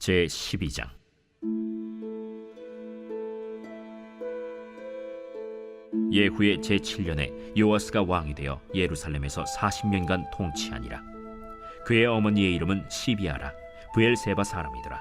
제12장. 예후의 제7년에 요아스가 왕이 되어 예루살렘에서 40년간 통치하니라. 그의 어머니의 이름은 시비아라, 브엘세바 사람이더라.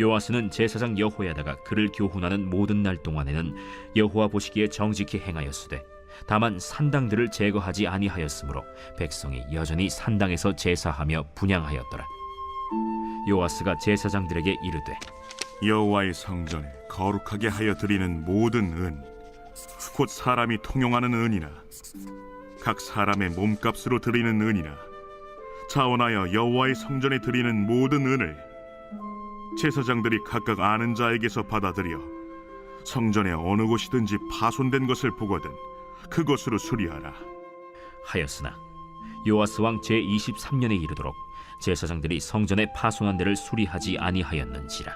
요아스는 제사장 여호야다가 그를 교훈하는 모든 날 동안에는 여호와 보시기에 정직히 행하였으되 다만 산당들을 제거하지 아니하였으므로 백성이 여전히 산당에서 제사하며 분향하였더라. 요아스가 제사장들에게 이르되, 여호와의 성전에 거룩하게 하여 드리는 모든 은, 곧 사람이 통용하는 은이나 각 사람의 몸값으로 드리는 은이나 자원하여 여호와의 성전에 드리는 모든 은을 제사장들이 각각 아는 자에게서 받아들여 성전의 어느 곳이든지 파손된 것을 보거든 그것으로 수리하라 하였으나 요아스 왕 제23년에 이르도록 제사장들이 성전의 파손한 데를 수리하지 아니하였는지라.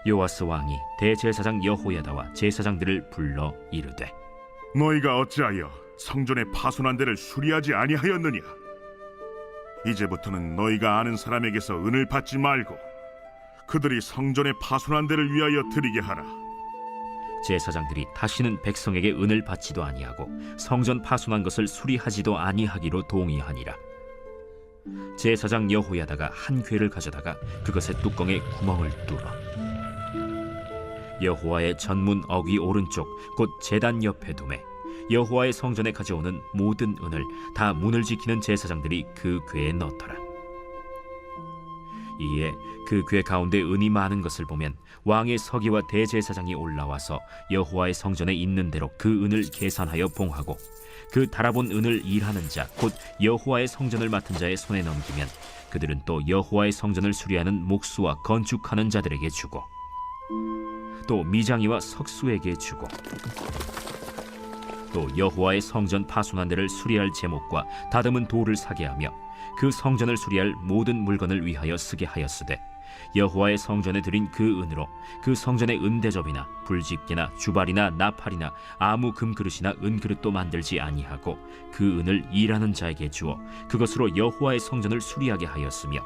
요아스 왕이 대제사장 여호야다와 제사장들을 불러 이르되, 너희가 어찌하여 성전의 파손한 데를 수리하지 아니하였느냐? 이제부터는 너희가 아는 사람에게서 은을 받지 말고 그들이 성전의 파손한 데를 위하여 드리게 하라. 제사장들이 다시는 백성에게 은을 받지도 아니하고 성전 파손한 것을 수리하지도 아니하기로 동의하니라. 제사장 여호야다가 한 궤를 가져다가 그것의 뚜껑에 구멍을 뚫어 여호와의 전문 어귀 오른쪽 곧 제단 옆에 두매 여호와의 성전에 가져오는 모든 은을 다 문을 지키는 제사장들이 그 궤에 넣더라. 이에 그 궤 가운데 은이 많은 것을 보면 왕의 서기와 대제사장이 올라와서 여호와의 성전에 있는 대로 그 은을 계산하여 봉하고 그 달아본 은을 일하는 자 곧 여호와의 성전을 맡은 자의 손에 넘기면 그들은 또 여호와의 성전을 수리하는 목수와 건축하는 자들에게 주고 또 미장이와 석수에게 주고 또 여호와의 성전 파손한 데를 수리할 제목과 다듬은 돌을 사게 하며 그 성전을 수리할 모든 물건을 위하여 쓰게 하였으되 여호와의 성전에 드린 그 은으로 그 성전의 은대접이나 불집게나 주발이나 나팔이나 아무 금그릇이나 은그릇도 만들지 아니하고 그 은을 일하는 자에게 주어 그것으로 여호와의 성전을 수리하게 하였으며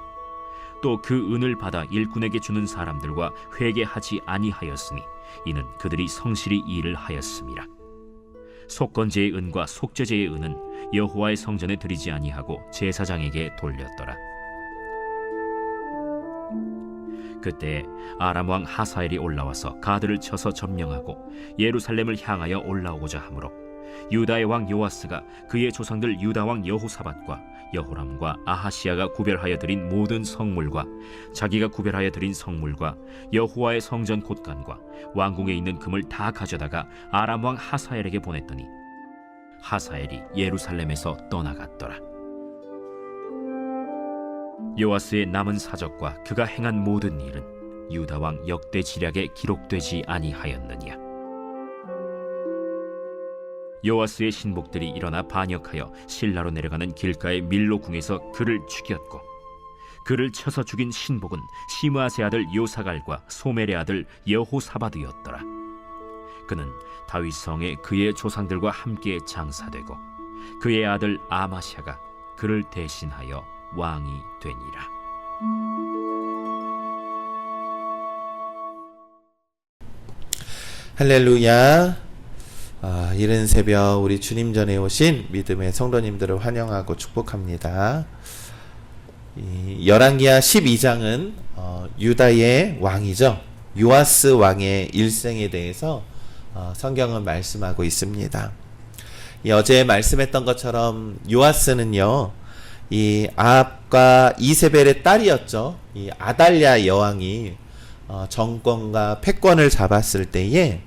또 그 은을 받아 일꾼에게 주는 사람들과 회개하지 아니하였으니 이는 그들이 성실히 일을 하였음이라. 속건제의 은과 속죄제의 은은 여호와의 성전에 드리지 아니하고 제사장에게 돌렸더라. 그때 아람 왕 하사엘이 올라와서 가드를 쳐서 점령하고 예루살렘을 향하여 올라오고자 하므로 유다의 왕 요아스가 그의 조상들 유다 왕 여호사밧과 여호람과 아하시야가 구별하여 드린 모든 성물과 자기가 구별하여 드린 성물과 여호와의 성전 곳간과 왕궁에 있는 금을 다 가져다가 아람 왕 하사엘에게 보냈더니 하사엘이 예루살렘에서 떠나갔더라. 요아스의 남은 사적과 그가 행한 모든 일은 유다 왕 역대 지략에 기록되지 아니하였느냐. 요아스의 신복들이 일어나 반역하여 실라로 내려가는 길가의 밀로 궁에서 그를 죽였고 그를 쳐서 죽인 신복은 시므아스의 아들 요사갈과 소멜의 아들 여호사밧이었더라. 그는 다윗 성에 그의 조상들과 함께 장사되고 그의 아들 아마샤가 그를 대신하여 왕이 되니라. 할렐루야. 이른 새벽 우리 주님 전에 오신 믿음의 성도님들을 환영하고 축복합니다. 열왕기하 12장은 유다의 왕이죠. 요아스 왕의 일생에 대해서 성경은 말씀하고 있습니다. 어제 말씀했던 것처럼 요아스는요, 이 아합과 이세벨의 딸이었죠. 이 아달랴 여왕이 정권과 패권을 잡았을 때에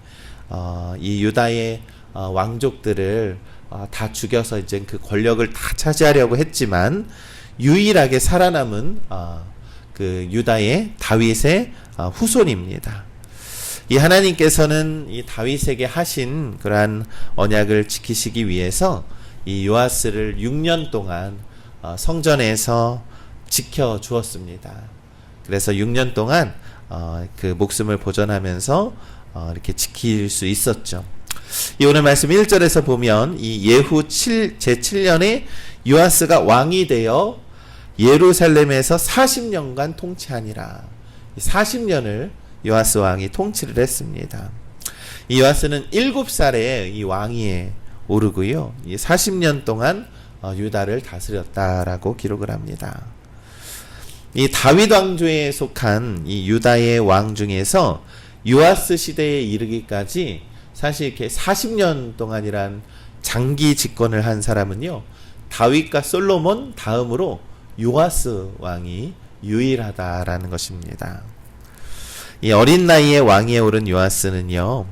이 유다의 왕족들을 다 죽여서 이제 그 권력을 다 차지하려고 했지만 유일하게 살아남은 그 유다의 다윗의 후손입니다. 이 하나님께서는 이 다윗에게 하신 그러한 언약을 지키시기 위해서 이 요아스를 6년 동안 성전에서 지켜 주었습니다. 그래서 6년 동안 그 목숨을 보존하면서 이렇게 지킬 수 있었죠. 이 오늘 말씀 1절에서 보면 이 예후 제7년에 요아스가 왕이 되어 예루살렘에서 40년간 통치하니라. 40년을 요아스 왕이 통치를 했습니다. 이 요아스는 7살에 이 왕위에 오르고요. 이 40년 동안 유다를 다스렸다라고 기록을 합니다. 이 다윗 왕조에 속한 이 유다의 왕 중에서 요아스 시대에 이르기까지 사실 이렇게 40년 동안이란 장기 집권을 한 사람은요, 다윗과 솔로몬 다음으로 요아스 왕이 유일하다라는 것입니다. 이 어린 나이에 왕위에 오른 요아스는요,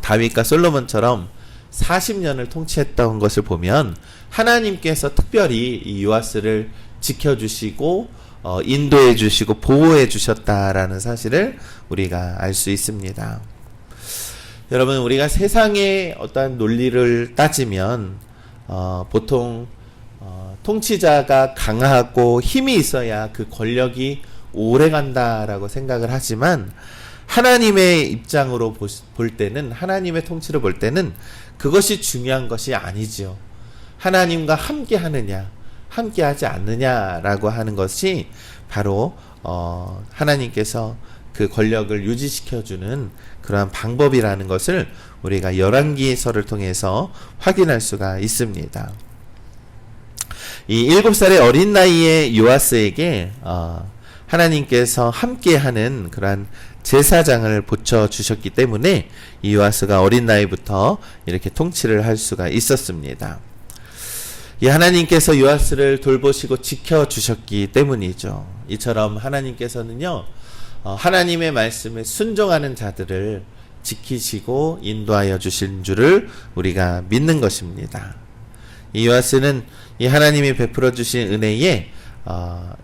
다윗과 솔로몬처럼 40년을 통치했던 것을 보면 하나님께서 특별히 이 요아스를 지켜주시고 인도해 주시고 보호해 주셨다라는 사실을 우리가 알 수 있습니다. 여러분, 우리가 세상의 어떠한 논리를 따지면 보통 통치자가 강하고 힘이 있어야 그 권력이 오래 간다라고 생각을 하지만, 하나님의 입장으로 볼 때는, 하나님의 통치를 볼 때는 그것이 중요한 것이 아니지요. 하나님과 함께 하느냐, 함께 하지 않느냐라고 하는 것이 바로 하나님께서 그 권력을 유지시켜주는 그러한 방법이라는 것을 우리가 열왕기서를 통해서 확인할 수가 있습니다. 이 7살의 어린 나이에 요아스에게 하나님께서 함께하는 그러한 제사장을 붙여주셨기 때문에 이 요아스가 어린 나이부터 이렇게 통치를 할 수가 있었습니다. 이 하나님께서 요아스를 돌보시고 지켜주셨기 때문이죠. 이처럼 하나님께서는요, 하나님의 말씀에 순종하는 자들을 지키시고 인도하여 주신 줄을 우리가 믿는 것입니다. 이 요아스는 이 하나님이 베풀어 주신 은혜에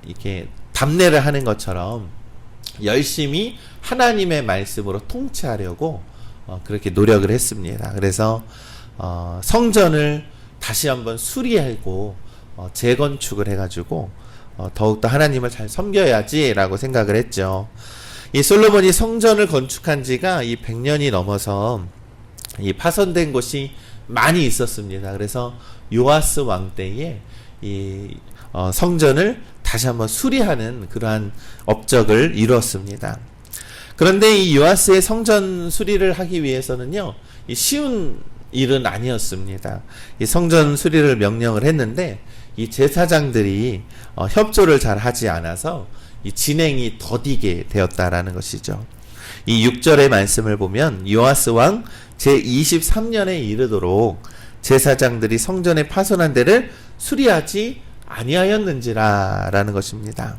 이렇게 답례를 하는 것처럼 열심히 하나님의 말씀으로 통치하려고 그렇게 노력을 했습니다. 그래서 성전을 다시 한번 수리하고 재건축을 해가지고 더욱더 하나님을 잘 섬겨야지라고 생각을 했죠. 이 솔로몬이 성전을 건축한 지가 이 100년이 넘어서 이 파손된 곳이 많이 있었습니다. 그래서 요아스 왕 때에 이 성전을 다시 한번 수리하는 그러한 업적을 이루었습니다. 그런데 이 요아스의 성전 수리를 하기 위해서는요, 이 쉬운 일은 아니었습니다. 이 성전 수리를 명령을 했는데 이 제사장들이 협조를 잘 하지 않아서 이 진행이 더디게 되었다라는 것이죠. 이 6절의 말씀을 보면 요아스 왕 제23년에 이르도록 제사장들이 성전에 파손한 데를 수리하지 아니하였는지라라는 것입니다.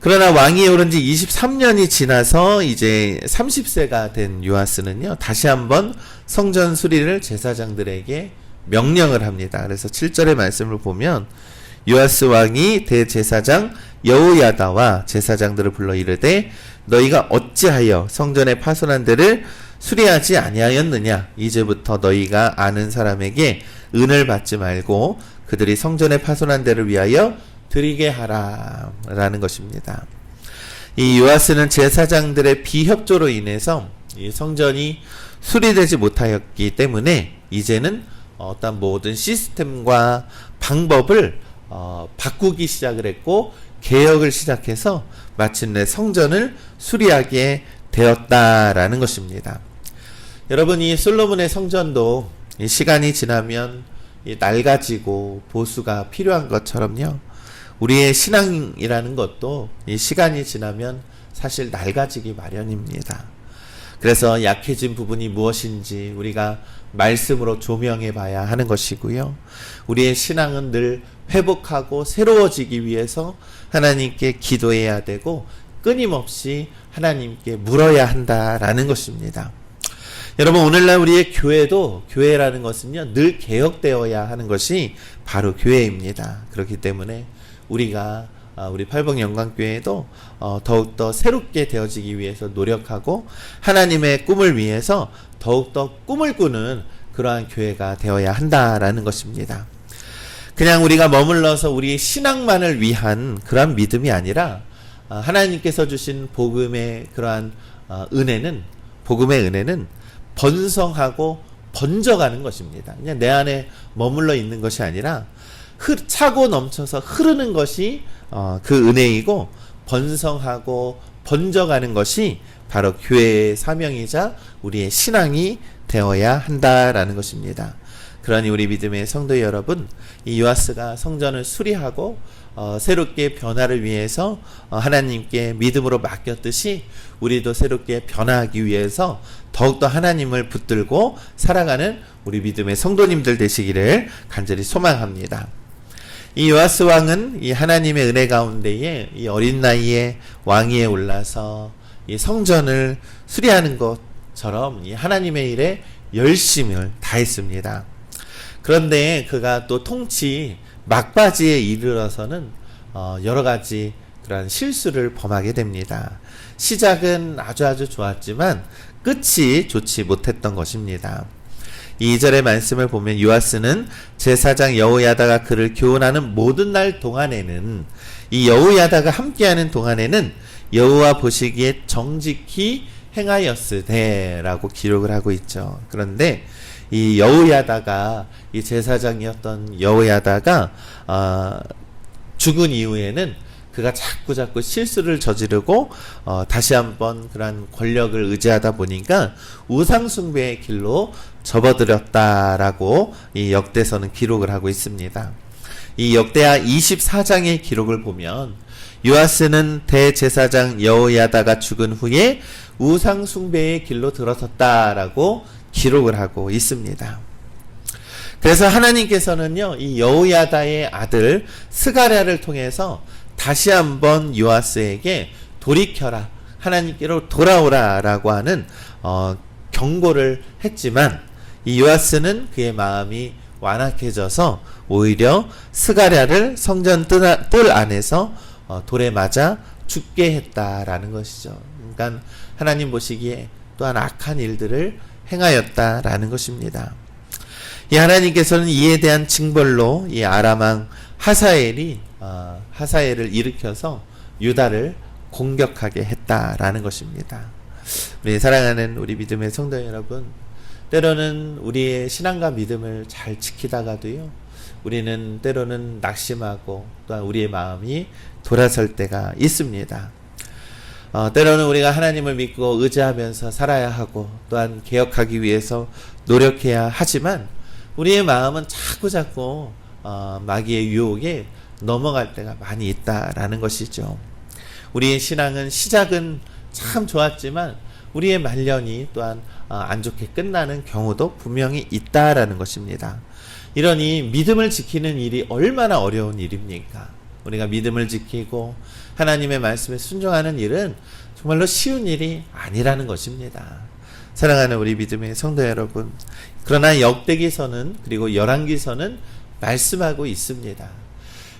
그러나 왕위에 오른 지 23년이 지나서 이제 30세가 된 요아스는요, 다시 한번 성전 수리를 제사장들에게 명령을 합니다. 그래서 7절의 말씀을 보면 요아스 왕이 대제사장 여호야다와 제사장들을 불러 이르되 너희가 어찌하여 성전에 파손한 데를 수리하지 아니하였느냐? 이제부터 너희가 아는 사람에게 은을 받지 말고 그들이 성전에 파손한 데를 위하여 드리게 하라 라는 것입니다. 이 요아스는 제사장들의 비협조로 인해서 이 성전이 수리되지 못하였기 때문에 이제는 어떤 모든 시스템과 방법을 바꾸기 시작을 했고 개혁을 시작해서 마침내 성전을 수리하게 되었다라는 것입니다. 여러분, 이 솔로몬의 성전도 이 시간이 지나면 이 낡아지고 보수가 필요한 것처럼요, 우리의 신앙이라는 것도 이 시간이 지나면 사실 낡아지기 마련입니다. 그래서 약해진 부분이 무엇인지 우리가 말씀으로 조명해 봐야 하는 것이고요. 우리의 신앙은 늘 회복하고 새로워지기 위해서 하나님께 기도해야 되고 끊임없이 하나님께 물어야 한다라는 것입니다. 여러분, 오늘날 우리의 교회도, 교회라는 것은요, 늘 개혁되어야 하는 것이 바로 교회입니다. 그렇기 때문에 우리가 우리 팔봉 영광교회도 더욱더 새롭게 되어지기 위해서 노력하고 하나님의 꿈을 위해서 더욱더 꿈을 꾸는 그러한 교회가 되어야 한다라는 것입니다. 그냥 우리가 머물러서 우리 신앙만을 위한 그러한 믿음이 아니라 하나님께서 주신 복음의 그러한 복음의 은혜는 번성하고 번져가는 것입니다. 그냥 내 안에 머물러 있는 것이 아니라 차고 넘쳐서 흐르는 것이 그 은혜이고 번성하고 번져가는 것이 바로 교회의 사명이자 우리의 신앙이 되어야 한다라는 것입니다. 그러니 우리 믿음의 성도 여러분, 이 요아스가 성전을 수리하고 새롭게 변화를 위해서 하나님께 믿음으로 맡겼듯이 우리도 새롭게 변화하기 위해서 더욱더 하나님을 붙들고 살아가는 우리 믿음의 성도님들 되시기를 간절히 소망합니다. 이 요아스 왕은 이 하나님의 은혜 가운데에 이 어린 나이에 왕위에 올라서 이 성전을 수리하는 것처럼 이 하나님의 일에 열심을 다했습니다. 그런데 그가 또 통치 막바지에 이르러서는 여러 가지 그런 실수를 범하게 됩니다. 시작은 아주 좋았지만 끝이 좋지 못했던 것입니다. 2절의 말씀을 보면 요아스는 제사장 여호야다가 그를 교훈하는 모든 날 동안에는, 이 여호야다가 함께하는 동안에는 여호와 보시기에 정직히 행하였으되라고 기록을 하고 있죠. 그런데 이 여호야다가, 이 제사장이었던 여호야다가 죽은 이후에는 그가 자꾸 실수를 저지르고 다시 한번 그러한 권력을 의지하다 보니까 우상숭배의 길로 접어들었다라고 이 역대서는 기록을 하고 있습니다. 이 역대하 24장의 기록을 보면 요아스는 대제사장 여호야다가 죽은 후에 우상숭배의 길로 들어섰다라고 기록을 하고 있습니다. 그래서 하나님께서는요, 이 여호야다의 아들 스가랴를 통해서 다시 한번 요아스에게 돌이켜라, 하나님께로 돌아오라라고 하는 경고를 했지만 이 요아스는 그의 마음이 완악해져서 오히려 스가랴를 성전 뜰 안에서 돌에 맞아 죽게 했다라는 것이죠. 그러니까 하나님 보시기에 또한 악한 일들을 행하였다라는 것입니다. 이 하나님께서는 이에 대한 징벌로 이 아람왕 하사엘을 일으켜서 유다를 공격하게 했다라는 것입니다. 우리 사랑하는 우리 믿음의 성도 여러분, 때로는 우리의 신앙과 믿음을 잘 지키다가도요, 우리는 때로는 낙심하고 또한 우리의 마음이 돌아설 때가 있습니다. 때로는 우리가 하나님을 믿고 의지하면서 살아야 하고 또한 개혁하기 위해서 노력해야 하지만 우리의 마음은 자꾸 마귀의 유혹에 넘어갈 때가 많이 있다라는 것이죠. 우리의 신앙은 시작은 참 좋았지만 우리의 말년이 또한 안 좋게 끝나는 경우도 분명히 있다라는 것입니다. 이러니 믿음을 지키는 일이 얼마나 어려운 일입니까? 우리가 믿음을 지키고 하나님의 말씀에 순종하는 일은 정말로 쉬운 일이 아니라는 것입니다. 사랑하는 우리 믿음의 성도 여러분, 그러나 역대기서는 그리고 열왕기서는 말씀하고 있습니다.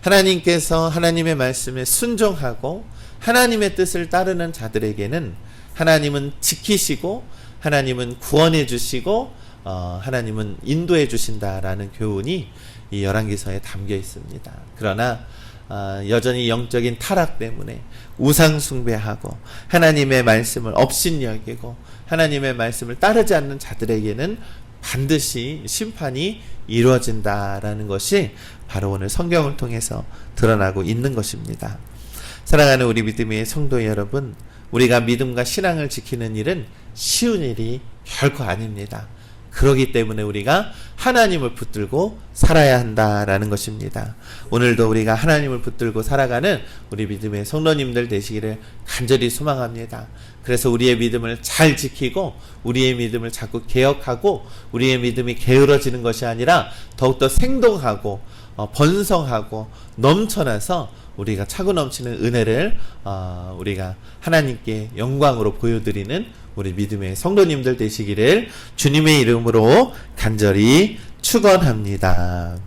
하나님께서 하나님의 말씀에 순종하고 하나님의 뜻을 따르는 자들에게는 하나님은 지키시고 하나님은 구원해 주시고 하나님은 인도해 주신다라는 교훈이 이 열왕기서에 담겨 있습니다. 그러나 여전히 영적인 타락 때문에 우상 숭배하고 하나님의 말씀을 업신여기고 하나님의 말씀을 따르지 않는 자들에게는 반드시 심판이 이루어진다라는 것이 바로 오늘 성경을 통해서 드러나고 있는 것입니다. 사랑하는 우리 믿음의 성도 여러분, 우리가 믿음과 신앙을 지키는 일은 쉬운 일이 결코 아닙니다. 그렇기 때문에 우리가 하나님을 붙들고 살아야 한다라는 것입니다. 오늘도 우리가 하나님을 붙들고 살아가는 우리 믿음의 성도님들 되시기를 간절히 소망합니다. 그래서 우리의 믿음을 잘 지키고 우리의 믿음을 자꾸 개혁하고 우리의 믿음이 게으러지는 것이 아니라 더욱더 생동하고 번성하고 넘쳐나서 우리가 차고 넘치는 은혜를 우리가 하나님께 영광으로 보여드리는 우리 믿음의 성도님들 되시기를 주님의 이름으로 간절히 축원합니다.